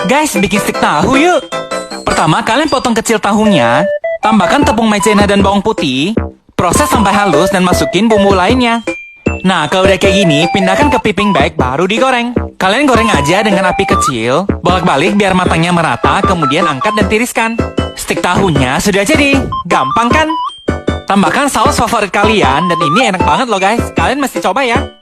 Guys, bikin stik tahu yuk. Pertama, kalian potong kecil tahunya, tambahkan tepung maizena dan bawang putih, proses sampai halus dan masukin bumbu lainnya. Nah, kalau udah kayak gini, pindahkan ke piping bag baru digoreng. Kalian goreng aja dengan api kecil, bolak-balik biar matangnya merata, kemudian angkat dan tiriskan. Stik tahunya sudah jadi. Gampang kan? Tambahkan saus favorit kalian, dan ini enak banget loh guys. Kalian mesti coba ya.